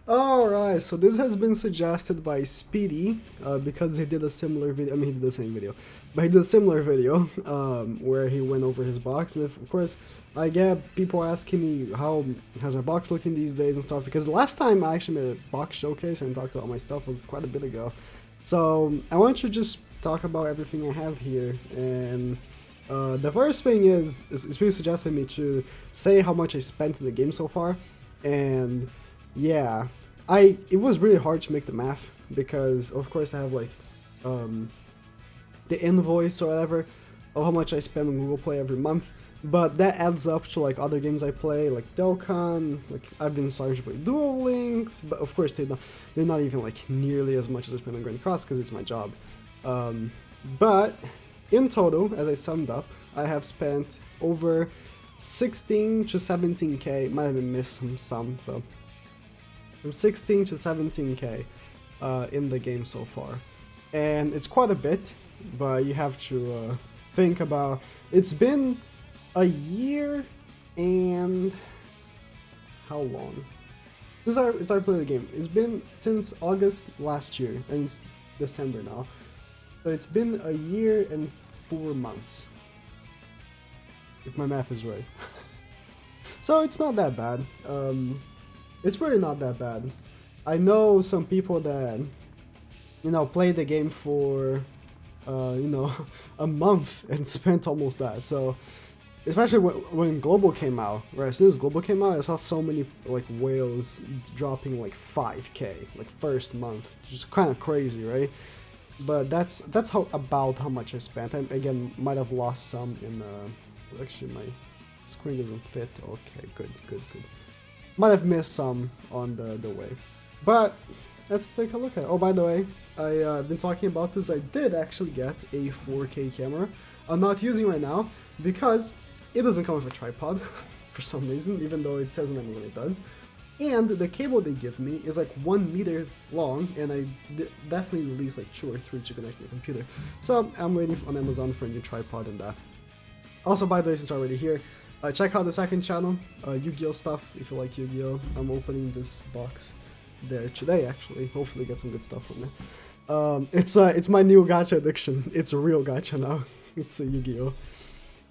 Alright, so this has been suggested by Speedy, because he did a similar video. I mean, he did the same video, but he did a similar video where he went over his box. And of course, I get people asking me how's my box looking these days and stuff, because the last time I actually made a box showcase and talked about my stuff was quite a bit ago. So I want to just talk about everything I have here. And the first thing is Speedy suggested me to say how much I spent in the game so far. And yeah, it was really hard to make the math because of course I have like the invoice or whatever of how much I spend on Google Play every month, but that adds up to like other games I play, like Dokkan. Like I've been starting to play Duel Links, but of course they're not even like nearly as much as I spend on Grand Cross because it's my job. But in total, as I summed up, I have spent over 16 to 17k. Might have missed some, so from 16 to 17k in the game so far, and it's quite a bit. But you have to think about it's been a year and how long? Since I started playing the game, it's been since August last year, and it's December now, so it's been a year and 4 months, if my math is right. So it's not that bad. It's really not that bad. I know some people that, you know, played the game for, you know, a month and spent almost that. So, especially when Global came out, right? As soon as Global came out, I saw so many like whales dropping like 5k, like first month, just kind of crazy, right? But that's about how much I spent. I again might have lost some in. Actually, my screen doesn't fit. Okay, good. Might have missed some on the way, but let's take a look at it. Oh, by the way, I've been talking about this. I did actually get a 4K camera. I'm not using right now because it doesn't come with a tripod for some reason, even though it says on Amazon it does. And the cable they give me is like 1 meter long, and I definitely need at least like 2 or 3 to connect my computer. So I'm waiting on Amazon for a new tripod and that. Also, by the way, since I'm already here, check out the second channel, Yu-Gi-Oh stuff, if you like Yu-Gi-Oh. I'm opening this box there today, actually. Hopefully get some good stuff from it. It's my new gacha addiction. It's a real gacha now. It's a Yu-Gi-Oh.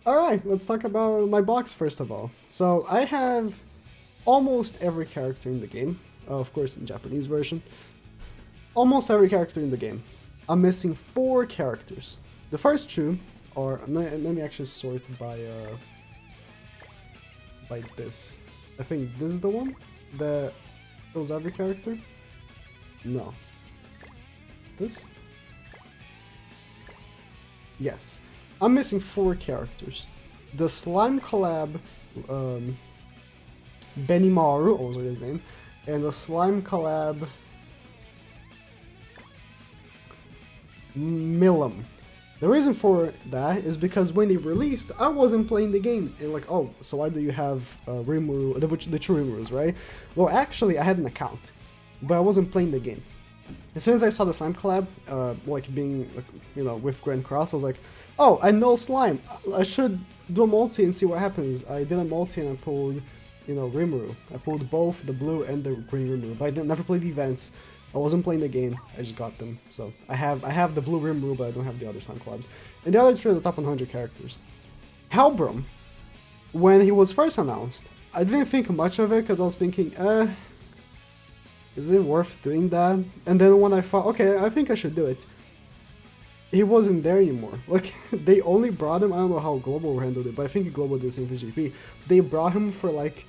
Alright, let's talk about my box first of all. So I have almost every character in the game, of course in Japanese version. Almost every character in the game. I'm missing 4 characters. The first 2 are, let me actually sort by this. I think this is the one that shows every character. No. This? Yes. I'm missing 4 characters. The Slime collab, Benimaru, what was his name, and the Slime collab, Milam. The reason for that is because when they released, I wasn't playing the game, and like, oh, so why do you have Rimuru, the true Rimurus, right? Well, actually, I had an account, but I wasn't playing the game. As soon as I saw the Slime collab, like being, like, you know, with Grand Cross, I was like, oh, I know Slime, I should do a multi and see what happens. I did a multi and I pulled, you know, Rimuru. I pulled both the blue and the green Rimuru, but I never played the events. I wasn't playing the game, I just got them. So I have the blue Rimuru, but I don't have the other Slime collabs. And the other 3 are the top 100 characters. Helbram, when he was first announced, I didn't think much of it because I was thinking, is it worth doing that? And then when I thought, okay, I think I should do it, he wasn't there anymore. Like, they only brought him, I don't know how Global handled it, but I think Global did the same for GP. They brought him for like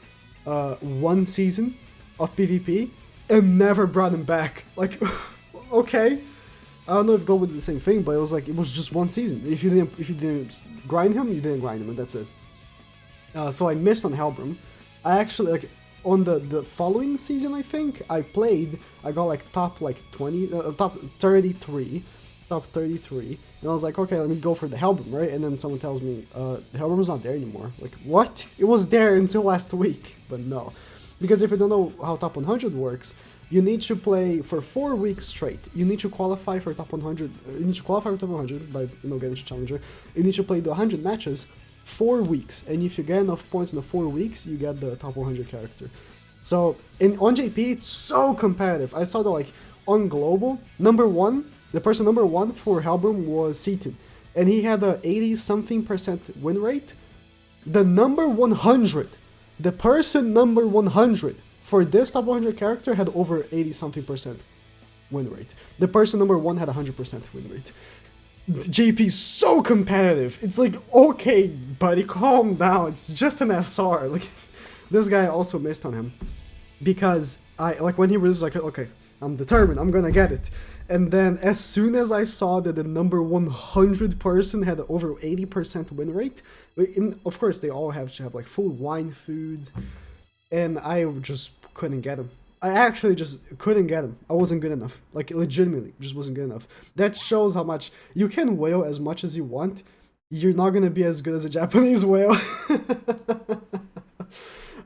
1 season of PvP, and never brought him back. Like, okay, I don't know if Global did the same thing, but it was like it was just 1 season. If you didn't grind him, you didn't grind him, and that's it. So I missed on Helbram. I actually, like, on the following season, I think I got like top like 20, top 33, and I was like, okay, let me go for the Helbram, right? And then someone tells me the Helbram's not there anymore. Like, what? It was there until last week, but no. Because if you don't know how top 100 works, you need to play for 4 weeks straight. You need to qualify for top 100. You need to qualify for top 100 by, you know, getting to challenger. You need to play the 100 matches 4 weeks, and if you get enough points in the 4 weeks, you get the top 100 character. So on JP, it's so competitive. I saw that like on global, the person number one for Hellbroom was Seaton, and he had a 80-something% win rate. The number 100, the person number 100 for this top 100 character had over 80-something% win rate. The person number one had 100% win rate. JP's so competitive. It's like, okay, buddy, calm down. It's just an SR. Like, this guy also missed on him because when he was like, okay, I'm determined, I'm gonna get it. And then as soon as I saw that the number 100 person had over 80% win rate, of course they all have to have like full wine food, and I just couldn't get him. I actually just couldn't get him. I wasn't good enough. Like, legitimately, just wasn't good enough. That shows how much you can whale as much as you want. You're not gonna be as good as a Japanese whale.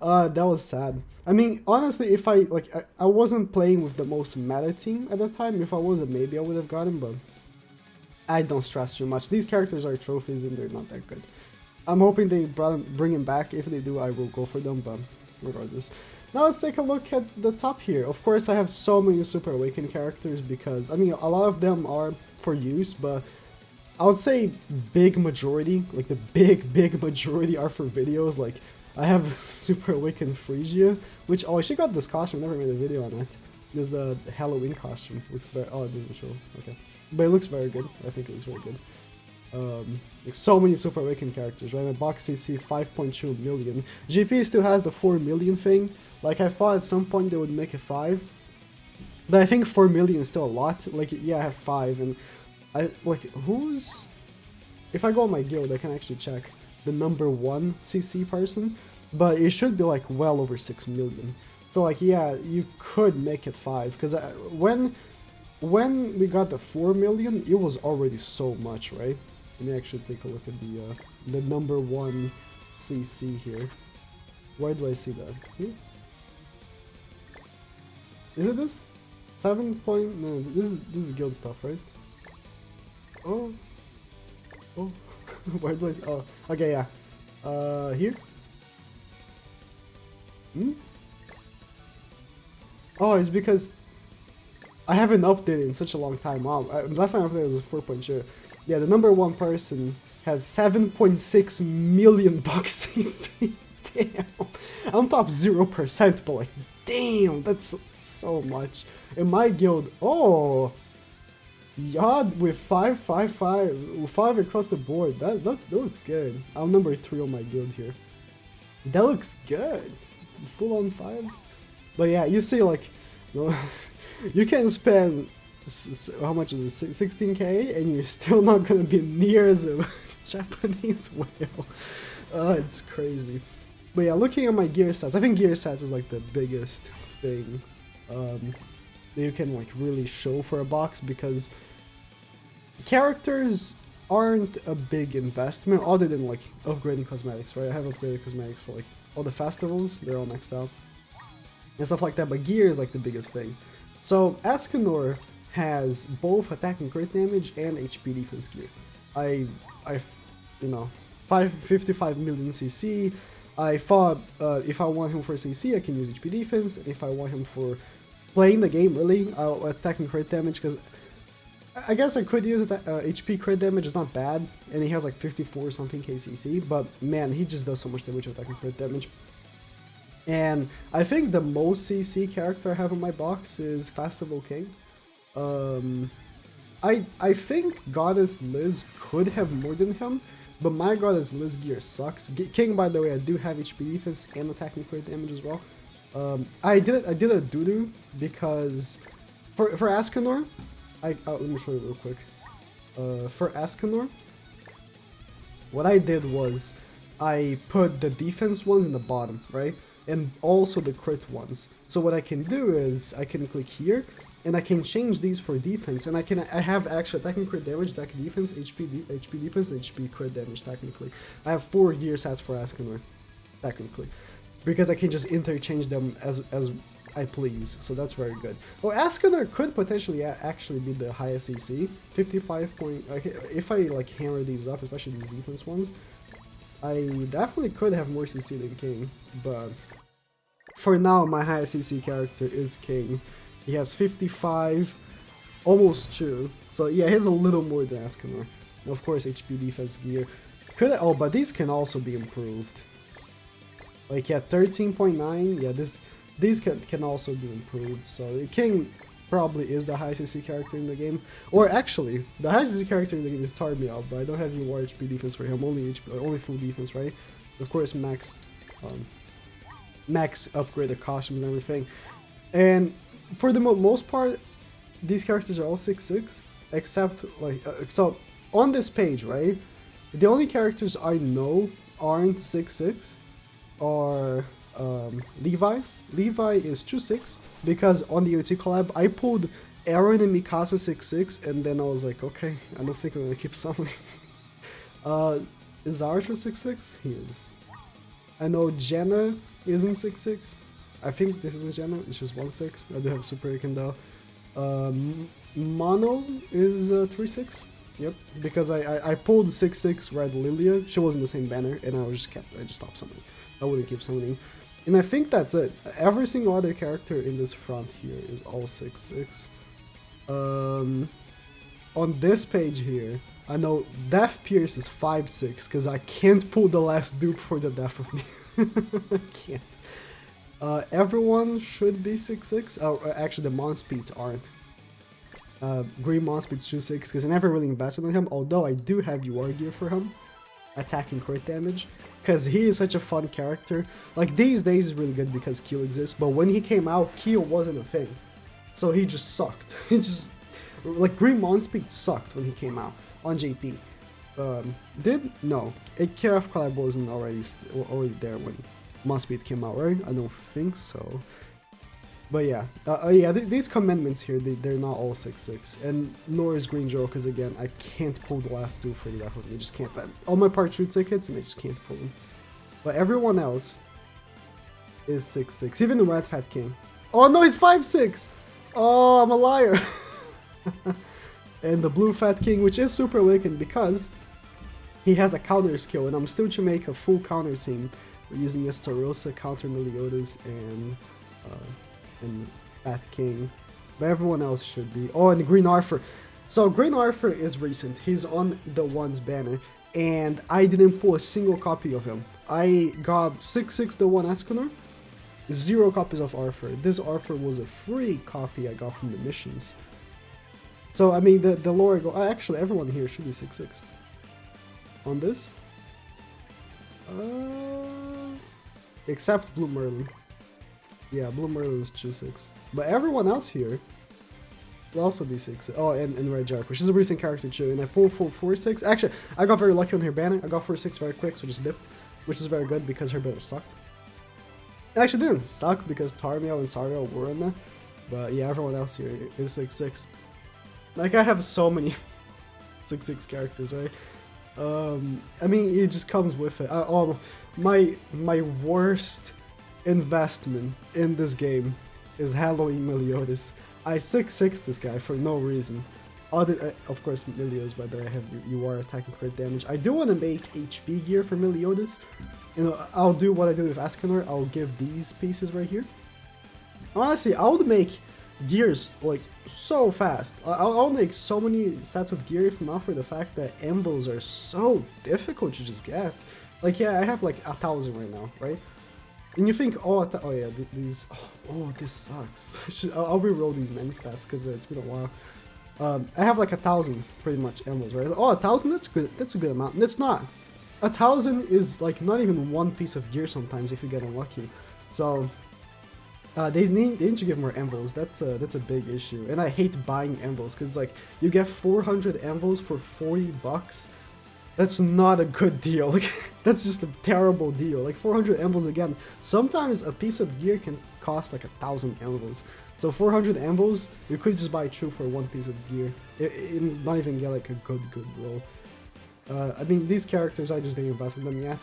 That was sad. I mean, honestly, if I wasn't playing with the most meta team at the time. If I wasn't, maybe I would have got him, but I don't stress too much. These characters are trophies and they're not that good. I'm hoping they bring him back. If they do, I will go for them, but regardless. Now let's take a look at the top here. Of course, I have so many Super Awakened characters because, I mean, a lot of them are for use, but I would say big majority, like the big majority are for videos. Like, I have Super Awakened Phrygia, which, oh, she got this costume, never made a video on it. This Halloween costume. Looks very, oh, it doesn't show, okay. But it looks very good, I think it looks very good. Like so many Super Awakened characters, right? My box CC 5.2 million. GP still has the 4 million thing. Like, I thought at some point they would make it 5. But I think 4 million is still a lot. Like, yeah, I have 5, and I, like, who's... If I go on my guild, I can actually check the number 1 CC person. But it should be, like, well over 6 million. So, like, yeah, you could make it 5. Because when we got the 4 million, it was already so much, right? Let me actually take a look at the number 1 CC here. Where do I see that? Here? Is it this? 7 point... No, this is guild stuff, right? Oh. Oh. Where do I... Oh, okay, yeah. Here? Hmm? Oh, it's because I haven't updated in such a long time. Wow, last time I updated was 4.0. Yeah, the number 1 person has 7.6 million bucks CC. Damn. I'm top 0%, but like, damn, that's so much. In my guild, oh, Yod with 5 across the board. That looks good. I'm number 3 on my guild here. That looks good. Full on 5s. But yeah, you see, like, you can spend, how much is it, 16k, and you're still not gonna be near as a Japanese whale. It's crazy. But yeah, looking at my gear stats, I think gear stats is like the biggest thing that you can like really show for a box, because characters aren't a big investment other than like upgrading cosmetics, right? I have upgraded cosmetics for like all the festivals, they're all maxed out and stuff like that, but gear is like the biggest thing. So Escanor has both attack and crit damage and HP defense gear. I you know, 55 million CC. I thought if I want him for CC, I can use HP defense, and if I want him for playing the game, really, I'll attack and crit damage, because I guess I could use HP crit damage, it's not bad, and he has like 54 something KCC, but man, he just does so much damage with attack and crit damage. And I think the most CC character I have in my box is Festival King. I think Goddess Liz could have more than him, but my Goddess Liz gear sucks. King, by the way, I do have HP defense and attack and crit damage as well. I did a doo-doo because for Escanor, let me show you real quick. For Escanor, what I did was I put the defense ones in the bottom, right? And also the crit ones. So what I can do is I can click here and I can change these for defense, and I have actually attack and crit damage, attack defense, HP defense, and HP crit damage technically. I have 4 gear sets for Escanor, technically, because I can just interchange them as I please, so that's very good. Well, Escanor could potentially actually be the highest CC, 55 point, like, if I like hammer these up, especially these defense ones, I definitely could have more CC than King, but For now, my highest CC character is King. He has 55, almost 2. So yeah, he has a little more than Escanor. Of course, HP, defense, gear. Oh, but these can also be improved. Like, yeah, 13.9. Yeah, these can also be improved. So King probably is the highest CC character in the game. Or actually, the highest CC character in the game is Tarmiel, but I don't have any more HP defense for him. Only full defense, right? Of course, max upgraded costumes and everything. And for the most part, these characters are all 6'6", except like so on this page, right? The only characters I know aren't 6'6" are Levi. Levi is 2'6" because on the OT collab I pulled Aaron and Mikasa 6'6", and then I was like, okay, I don't think I'm gonna keep summoning. Is Archer 6'6"? He is. I know Jenna isn't 6'6". I think this was Jenna, it's just 1'6". I do have Super Aiken though. Mono is 3'6". Yep, because I pulled 6'6" Red Lilia. She was in the same banner, and I just stopped summoning. I wouldn't keep summoning. And I think that's it. Every single other character in this front here is all 6'6". On this page here, I know Death Pierce is 5'6", because I can't pull the last dupe for the death of me. I can't. Everyone should be 6'6". Oh, actually the Monspeeds aren't. Green Monspeed's 2'6", because I never really invested in him, although I do have UR gear for him. Attacking crit damage. Because he is such a fun character. Like, these days is really good because Q exists, but when he came out, Q wasn't a thing. So he just sucked. He just... Like, Green Monspeed sucked when he came out on JP. No. A KF collab wasn't already there when Monspeed came out, right? I don't think so. But yeah, these commandments here, they're not all 6'6", and nor is Green Joe, because again, I can't pull the last two for the death of me. I just can't. All my part true tickets, and I just can't pull them. But everyone else is 6'6", even the Red Fat King. Oh no, he's 5'6". Oh, I'm a liar. And the Blue Fat King, which is super awakened because he has a counter skill, and I'm still to make a full counter team using Estarossa, counter Meliodas, and Fat King. But everyone else should be. Oh, and Green Arthur. So Green Arthur is recent. He's on the One's banner, and I didn't pull a single copy of him. I got 6'6" the One Escanor, 0 copies of Arthur. This Arthur was a free copy I got from the missions. So I mean the lower go. Actually, everyone here should be 6'6". On this, except Blue Merlin. Yeah, Blue Merlin is 2'6". But everyone else here will also be 6'6". Oh, and Red Jark, which is a recent character too. And I pulled full 4'6". Actually, I got very lucky on her banner. I got 4'6" very quick, so just dipped, which is very good because her banner sucked. It actually didn't suck because Tarmiel and Sariel were in there. But yeah, everyone else here is 6'6". Like, I have so many 6'6" characters, right? I mean, it just comes with it. My worst investment in this game is Halloween Meliodas. I 6'6" this guy for no reason. Of course, Meliodas, but I have UR attacking crit damage. I do want to make HP gear for Meliodas. You know, I'll do what I did with Escanor. I'll give these pieces right here. Honestly, I would make gears like so fast. I'll make so many sets of gear if not for the fact that embos are so difficult to just get. Like, yeah, I have like 1,000 right now, right? And you think, oh yeah, these, oh, this sucks. I'll reroll these many stats because it's been a while. I have like 1,000 pretty much embos, right? Oh, 1,000, that's good. That's a good amount. And it's not. 1,000 is like not even one piece of gear sometimes if you get unlucky. So they need to give more envos. That's a big issue, and I hate buying envos because like you get 400 envos for $40. That's not a good deal. Like, that's just a terrible deal. Like 400 envos again. Sometimes a piece of gear can cost like 1,000 envos. So 400 envos, you could just buy 2 for 1 piece of gear. Not even get like a good roll. I mean, these characters, I just didn't invest in them yet.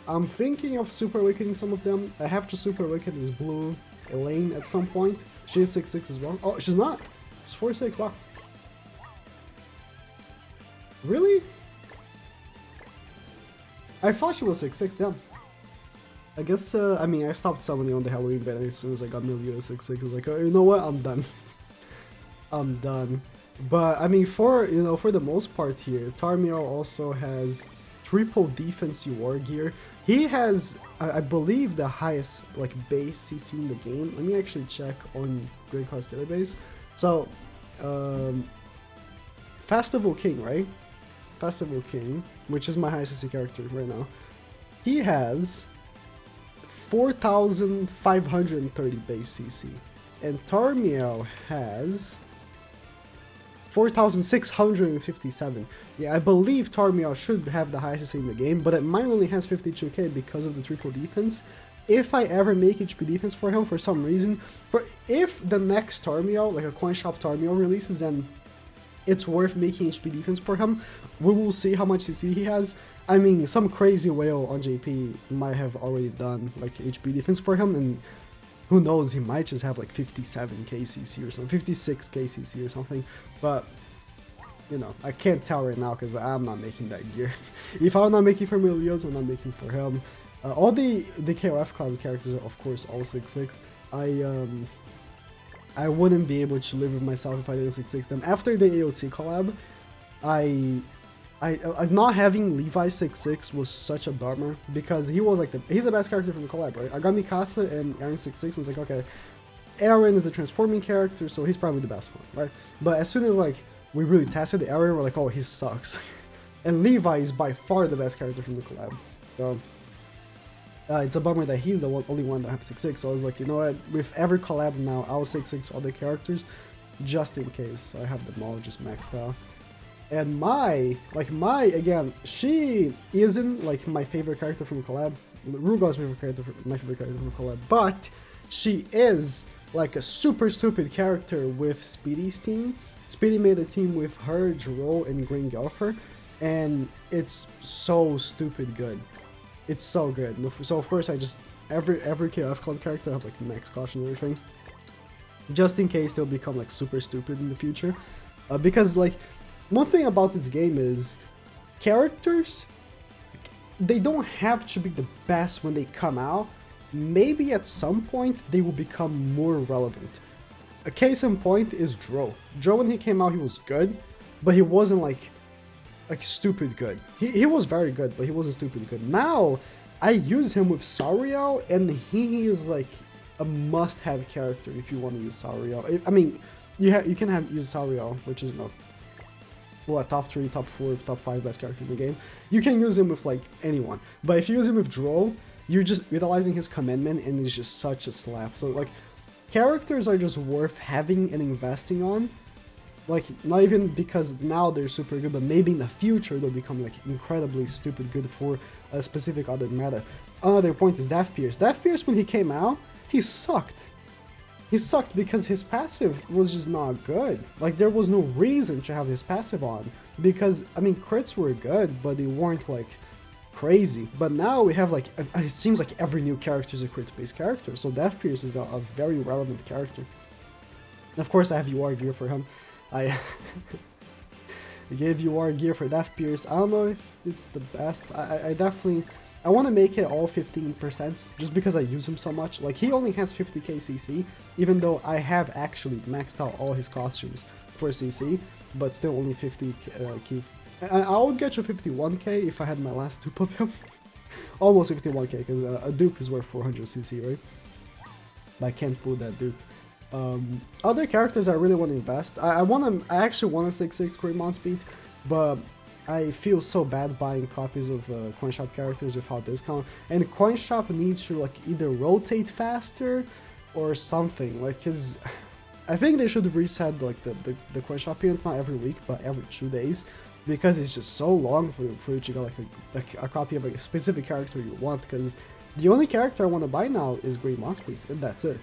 I'm thinking of super awakening some of them. I have to super awaken this blue Elaine at some point. She is 6'6" as well. Oh, she's not. She's 4'6". Wow. Really? I thought she was 6'6". Damn. I guess, I mean, I stopped summoning on the Halloween banner as soon as I got Milio 6/6. I was like, oh, you know what, I'm done. I'm done. But, I mean, for the most part here, Tarmiel also has triple defense war gear. He has, I believe, the highest, like, base CC in the game. Let me actually check on Great Cause database. So, Festival King, right? Festival King, which is my highest CC character right now. He has 4,530 base CC. And Tarmiel has 4,657. Yeah, I believe Tarmiel should have the highest in the game, but mine only has 52k because of the triple defense. If I ever make HP defense for him for some reason, if the next Tarmiel, like a coin shop Tarmiel releases, then it's worth making HP defense for him. We will see how much CC he has. I mean, some crazy whale on JP might have already done like HP defense for him, and who knows, he might just have like 57k CC or something, 56k CC or something, but, you know, I can't tell right now because I'm not making that gear. If I'm not making for Milios, I'm not making for him. All the KOF club characters are, of course, all 6/6. I wouldn't be able to live with myself if I didn't 6/6 them. After the AOT collab, not having Levi 6/6 was such a bummer because he was like he's the best character from the collab, right? I got Mikasa and Aaron 6/6 and it's like, okay, Aaron is a transforming character, so he's probably the best one, right? But as soon as like we really tested Aaron, we're like, oh, he sucks. And Levi is by far the best character from the collab. So it's a bummer that he's the only one that has 6/6. So I was like, you know what, with every collab now, I'll 6/6 other characters just in case. So I have them all just maxed out. And again, she isn't like my favorite character from collab. Rugal's my favorite character from collab, but she is like a super stupid character with Speedy's team. Speedy made a team with her, Jero, and Green Gelfer, and it's so stupid good. It's so good. So of course I just every KF club character I have like max caution and everything, just in case they'll become like super stupid in the future, because like. One thing about this game is characters, they don't have to be the best when they come out. Maybe at some point they will become more relevant. A case in point is Dro. Dro, when he came out, he was good, but he wasn't like stupid good. He was very good, but he wasn't stupid good. Now I use him with Sariel, and he is like a must-have character if you want to use Sariel. I mean, you can use Sariel, which is not. What, top 3, top 4, top 5 best character in the game. You can use him with like anyone, but if you use him with Dro, you're just utilizing his commandment and it's just such a slap. So like, characters are just worth having and investing on. Like, not even because now they're super good, but maybe in the future they'll become like incredibly stupid good for a specific other meta. Another point is Death Pierce. Death Pierce, when he came out, he sucked. He sucked because his passive was just not good. Like, there was no reason to have his passive on. Because, I mean, crits were good, but they weren't, like, crazy. But now we have, like, it seems like every new character is a crit-based character. So Death Pierce is a very relevant character. And of course, I have UR gear for him. I gave UR gear for Death Pierce. I don't know if it's the best. I definitely... I want to make it all 15% just because I use him so much. Like, he only has 50k CC, even though I have actually maxed out all his costumes for CC, but still only 50k. I would get you 51k if I had my last dupe of him. Almost 51k, because a dupe is worth 400 CC, right? But I can't pull that dupe. Other characters I really want to invest. I actually want a 6/6 Greymon speed, but I feel so bad buying copies of coin shop characters without discount, and coin shop needs to like either rotate faster or something, like, cause I think they should reset like the coin shop units, not every week but every 2 days, because it's just so long for you to get like a copy of a specific character you want, because the only character I want to buy now is Greymon speed, and that's it.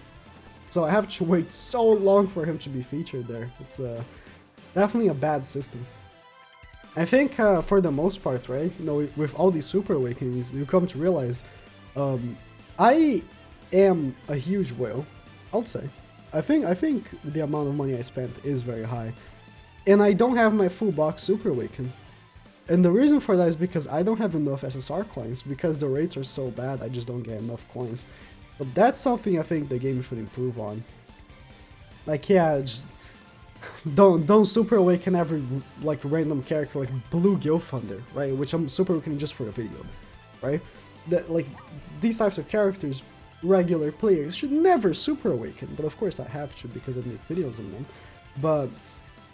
So I have to wait so long for him to be featured there. It's definitely a bad system. I think for the most part, right, you know, with all these Super Awakenings, you come to realize I am a huge whale, I'll say. I think the amount of money I spent is very high. And I don't have my full box Super Awaken. And the reason for that is because I don't have enough SSR coins, because the rates are so bad, I just don't get enough coins. But that's something I think the game should improve on. Like, yeah, just don't super awaken every like random character like Blue Gilthunder, right? Which I'm super awakening just for a video, right? That like these types of characters, regular players should never super awaken, but of course I have to because I make videos on them. But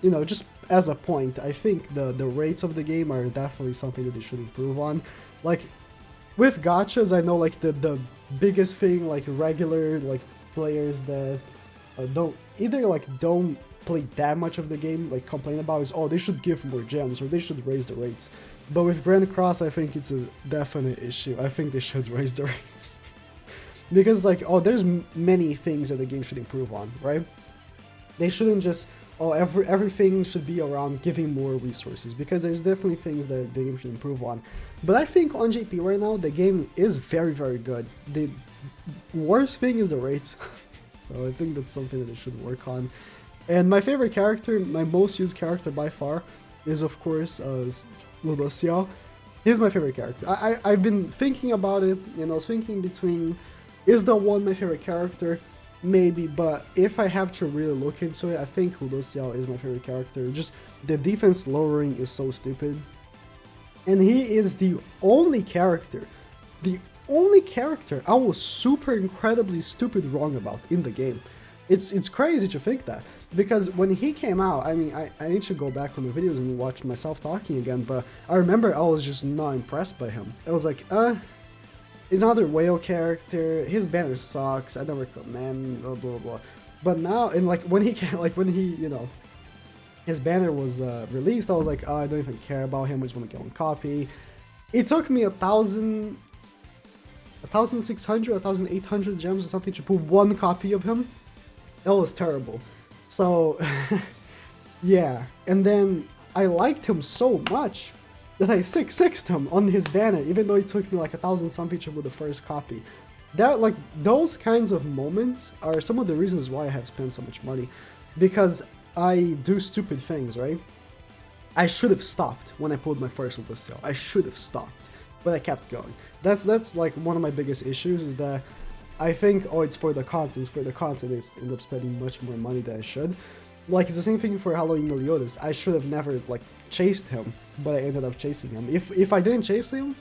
you know, just as a point, I think the rates of the game are definitely something that they should improve on. Like with gachas, I know like the biggest thing like regular like players that don't play that much of the game like complain about is, oh, they should give more gems or they should raise the rates. But with Grand Cross, I think it's a definite issue. I think they should raise the rates. Because like, oh, there's many things that the game should improve on, right? They shouldn't just, oh, everything should be around giving more resources, because there's definitely things that the game should improve on. But I think on JP right now, the game is very, very good. The worst thing is the rates. So I think that's something that they should work on. And my favorite character, my most used character by far, is of course Ludocio. He's my favorite character. I've been thinking about it, and I was thinking between, is the one my favorite character? Maybe, but if I have to really look into it, I think Ludocio is my favorite character. Just the defense lowering is so stupid. And he is the only character I was super incredibly stupid wrong about in the game. It's crazy to think that, because when he came out, I mean, I need to go back on the videos and watch myself talking again, but I remember I was just not impressed by him. I was like, he's another whale character, his banner sucks, I don't recommend, blah blah blah. But now, and like when he you know, his banner was released, I was like, oh, I don't even care about him, I just want to get one copy. It took me 1,600, 1,800 gems or something to put one copy of him. That was terrible. So, yeah. And then I liked him so much that I 6-6'd him on his banner, even though it took me like 1,000 something to put the first copy. That, like, those kinds of moments are some of the reasons why I have spent so much money. Because I do stupid things, right? I should have stopped when I pulled my first Ludocio. I should have stopped. But I kept going. That's like one of my biggest issues, is that I think, oh, it's for the content, I end up spending much more money than I should. Like, it's the same thing for Halloween Meliodas. I should have never, like, chased him, but I ended up chasing him. If I didn't chase him,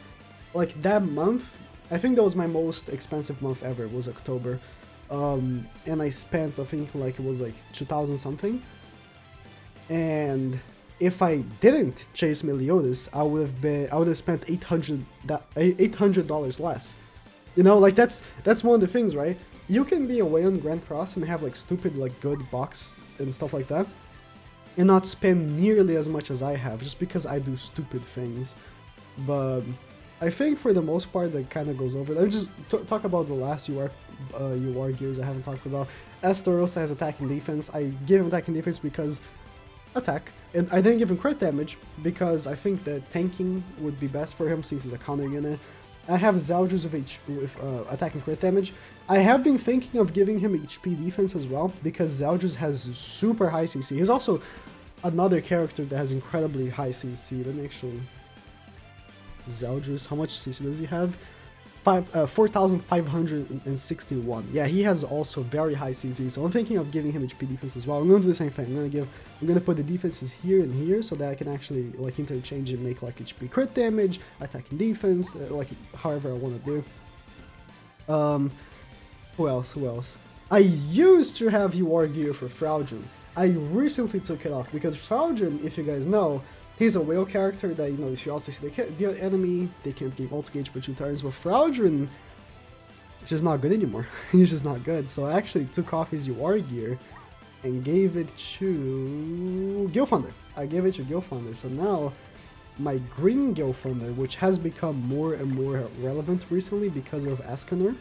like, that month, I think that was my most expensive month ever, was October. And I spent, I think, like, it was like 2,000 something. And if I didn't chase Meliodas, I would have spent $800 less. You know, like that's one of the things, right? You can be away on Grand Cross and have like stupid like good box and stuff like that, and not spend nearly as much as I have, just because I do stupid things. But I think for the most part that kind of goes over. Let me just talk about the last UR gears I haven't talked about. Estarossa has attack and defense. I give him attack and defense because attack, and I didn't give him crit damage because I think that tanking would be best for him since he's a counter unit. I have Zeldris with attack and crit damage. I have been thinking of giving him HP defense as well, because Zeldris has super high CC. He's also another character that has incredibly high CC. Let me actually... Zeldris, how much CC does he have? 4,561. Yeah, he has also very high CC, so I'm thinking of giving him HP defense as well. I'm going to do the same thing. I'm gonna put the defenses here and here so that I can actually like interchange and make like HP crit damage, attack and defense, like however I want to do. Who else? I used to have UR gear for Fraudrin. I recently took it off because Fraudrin, if you guys know, he's a whale character that, you know, if you also see the enemy, they can't give ult gauge for 2 turns, but Fraudrin is just not good anymore. He's just not good, so I actually took off his UR gear and gave it to Gilthunder. I gave it to Gilthunder, so now my green Gilthunder, which has become more and more relevant recently because of Escanor,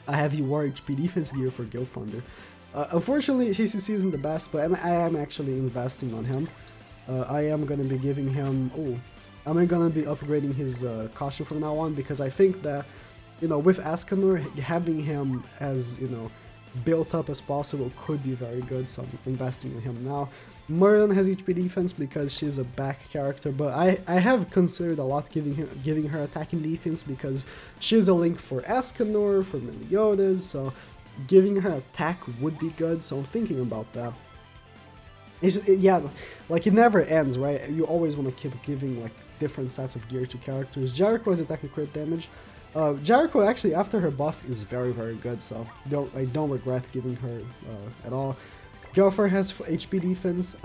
I have UR HP defense gear for Gilthunder. Unfortunately, his CC isn't the best, but I am actually investing on him. I am going to be giving him... I'm going to be upgrading his costume from now on, because I think that, you know, with Escanor, having him as, you know, built up as possible could be very good, so I'm investing in him now. Merlin has HP defense because she's a back character, but I have considered a lot giving her attacking defense because she's a link for Escanor, for Meliodas, so giving her attack would be good, so I'm thinking about that. Yeah, like it never ends, right? You always want to keep giving like different sets of gear to characters. Jericho has attack and crit damage. Jericho actually after her buff is very good, so I don't regret giving her at all. Gelfer has HP defense.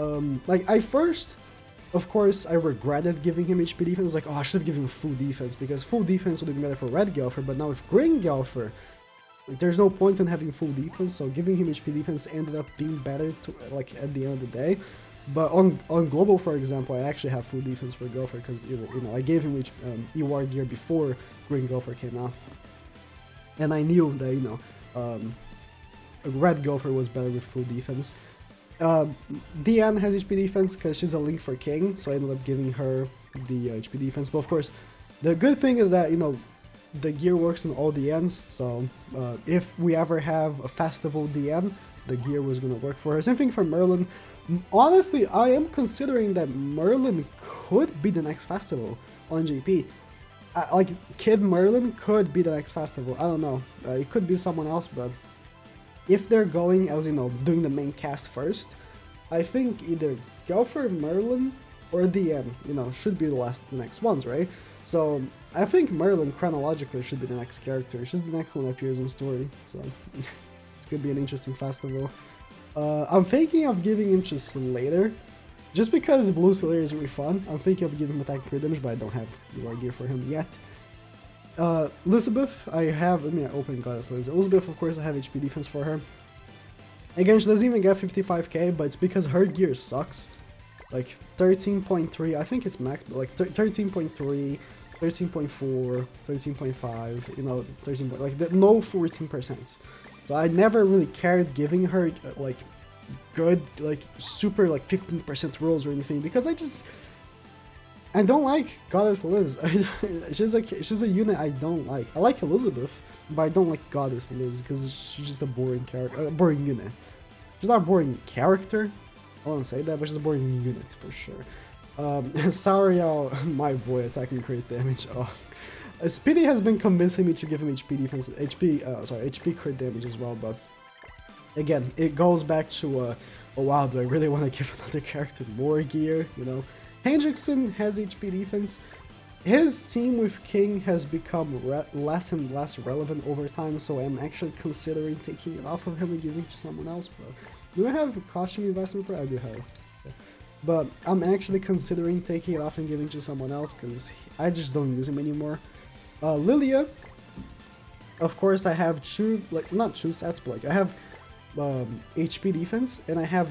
Like I first, of course, I regretted giving him HP defense. Like, oh, I should have given him full defense because full defense would have been better for Red Gelfer. But now with Green Gelfer, like, there's no point in having full defense. So giving him HP defense ended up being better to, like at the end of the day. But on global, for example, I actually have full defense for Gelfer because you know I gave him EWAR gear before Green Gelfer came out, and I knew that Red Gopher was better with full defense. Diane has HP defense because she's a link for King, so I ended up giving her the HP defense. But of course, the good thing is that the gear works in all DNs, so if we ever have a festival DN, the gear was gonna work for her. Same thing for Merlin. Honestly, I am considering that Merlin could be the next festival on GP. Like Kid Merlin could be the next festival. I don't know. It could be someone else, but if they're going as doing the main cast first, I think either Gelfer, Merlin, or DN, should be the next ones, right? So I think Merlin chronologically should be the next character. She's the next one that appears in story, so it's gonna be an interesting festival. I'm thinking of giving him to Slater, just because Blue Slater is really fun. I'm thinking of giving him attack crit damage, but I don't have the gear for him yet. Elizabeth, let me open Goddess Liz. Elizabeth, of course, I have HP defense for her. Again, she doesn't even get 55k, but it's because her gear sucks. Like 13.3, I think it's max, but like 13.3, 13.4, 13.5, 13. Like no 14%. So I never really cared giving her like good, like super like 15% rolls or anything because I don't like Goddess Liz. she's a unit I don't like. I like Elizabeth, but I don't like Goddess Liz because she's just a boring character, boring unit. She's not a boring character. I won't say that, but she's a boring unit for sure. Sariel, my boy, attacking crit damage. Oh. Speedy has been convincing me to give him HP defense, HP crit damage as well, but again, it goes back to, oh wow, do I really want to give another character more gear, Hendrickson has HP defense. His team with King has become less and less relevant over time, so I'm actually considering taking it off of him and giving it to someone else, but do I have a costume investment for it? I do have. Okay. But I'm actually considering taking it off and giving it to someone else because I just don't use him anymore. Lilia, of course, I have not two sets, but like I have HP defense and I have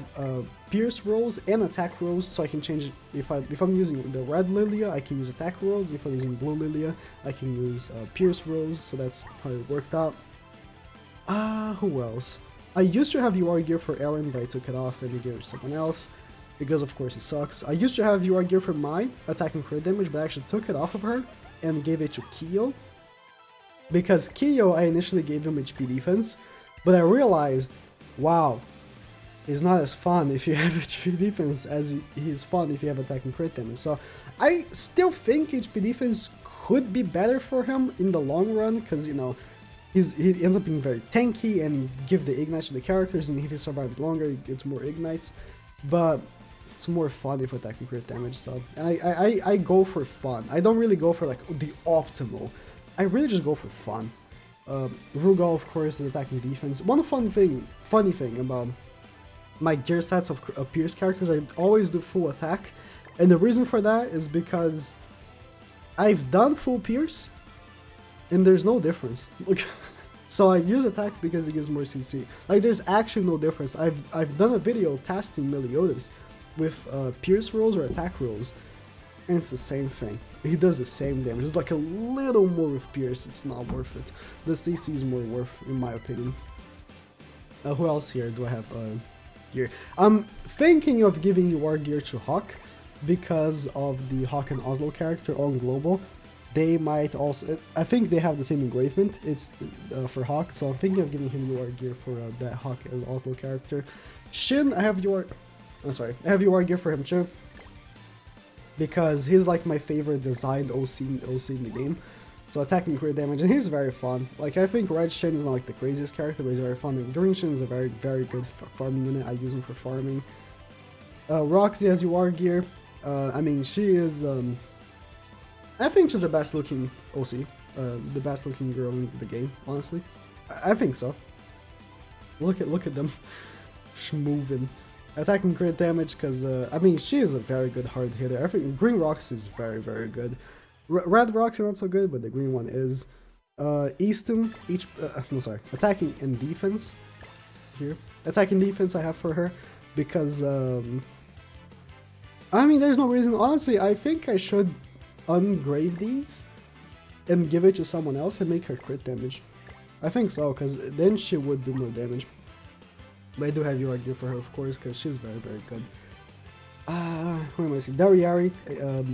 Pierce rolls and attack rolls, so I can change it. If I'm using the red Lilia, I can use attack rolls. If I'm using blue Lilia, I can use Pierce rolls. So that's how it worked out. Who else? I used to have UR gear for Aaron, but I took it off and gave it to someone else because, of course, it sucks. I used to have UR gear for Mai, attack and crit damage, but I actually took it off of her and gave it to Kyo. Because Kyo, I initially gave him HP defense, but I realized, wow, he's not as fun if you have HP defense as he's fun if you have attack and crit damage. So I still think HP defense could be better for him in the long run, because, he ends up being very tanky and give the ignites to the characters, and if he survives longer, he gets more ignites. But it's more fun if attack and crit damage, so I go for fun. I don't really go for like the optimal. I really just go for fun. Rugal, of course, is attacking defense. One funny thing about my gear sets of Pierce characters, I always do full attack, and the reason for that is because I've done full Pierce, and there's no difference. So I use attack because it gives more CC. Like there's actually no difference. I've done a video testing Meliodas with Pierce rolls or attack rolls, and it's the same thing. He does the same damage. It's like a little more with Pierce. It's not worth it. The CC is more worth, in my opinion. Who else here do I have gear? I'm thinking of giving UR gear to Hawk because of the Hawk and Oslo character on global. they might also, I think they have the same engravement, it's for Hawk, so I'm thinking of giving him UR gear for that Hawk as Oslo character. Shin, I have UR, I have UR gear for him too, because he's like my favorite designed OC in the game. So attacking crit damage, and he's very fun. Like, I think Red Shin is not like the craziest character, but he's very fun. And Green Shin is a very, very good farming unit. I use him for farming. Roxy has UR gear. I mean, she is, I think she's the best looking OC. The best looking girl in the game, honestly. I think so. Look at them. Schmovin'. Attacking crit damage, because, I mean, she is a very good hard hitter. I think Green Roxy is very, very good. Red Roxy not so good, but the green one is. Easton, attacking and defense. Here. Attacking defense I have for her, because, I mean, there's no reason. Honestly, I think I should ungrave these and give it to someone else and make her crit damage. I think so, because then she would do more damage. But I do have UR gear for her, of course, because she's very, very good. Who am I seeing? Dariari,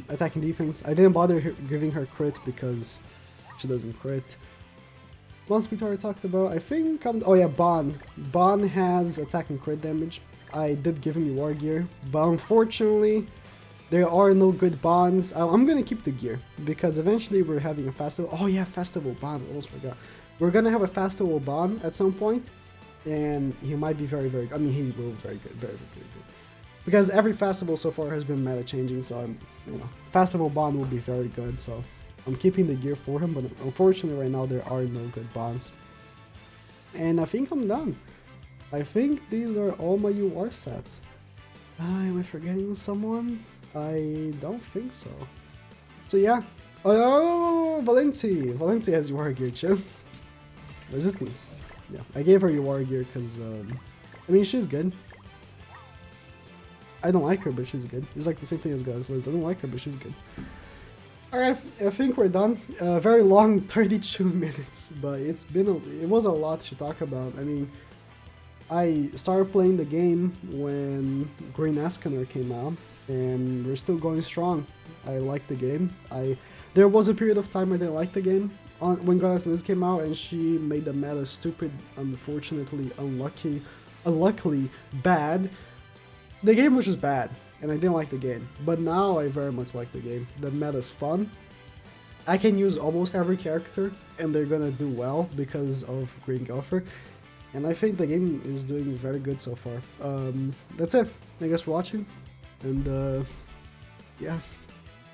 attacking defense. I didn't bother giving her crit because she doesn't crit. Once we already talked about, I think, oh yeah, Bon. Bon has attack and crit damage. I did give him UR gear, but unfortunately, there are no good Bons. I'm gonna keep the gear, because eventually we're having a festival. Oh yeah, festival Bon, I almost forgot. We're gonna have a festival Bon at some point, and he might be very, very, I mean, he will be very good, very, very good. Because every festival so far has been meta changing, so I'm, festival Bond will be very good, so I'm keeping the gear for him, but unfortunately right now there are no good bonds. And I think I'm done. I think these are all my UR sets. Am I forgetting someone? I don't think so. So yeah. Oh, Valenti! Valenti has UR gear too. Resistance. Yeah, I gave her UR gear because, I mean, she's good. I don't like her, but she's good. It's like the same thing as Guys Liz. I don't like her, but she's good. Alright, I think we're done. Very long, 32 minutes, but it was a lot to talk about. I mean, I started playing the game when Green Escanor came out, and we're still going strong. I like the game. There was a period of time I didn't like the game when Guys Liz came out, and she made the meta stupid, unfortunately, unluckily bad. The game was just bad, and I didn't like the game, but now I very much like the game. The meta's fun. I can use almost every character, and they're gonna do well because of Green Gopher, and I think the game is doing very good so far. That's it. Thank you guys for watching, and yeah.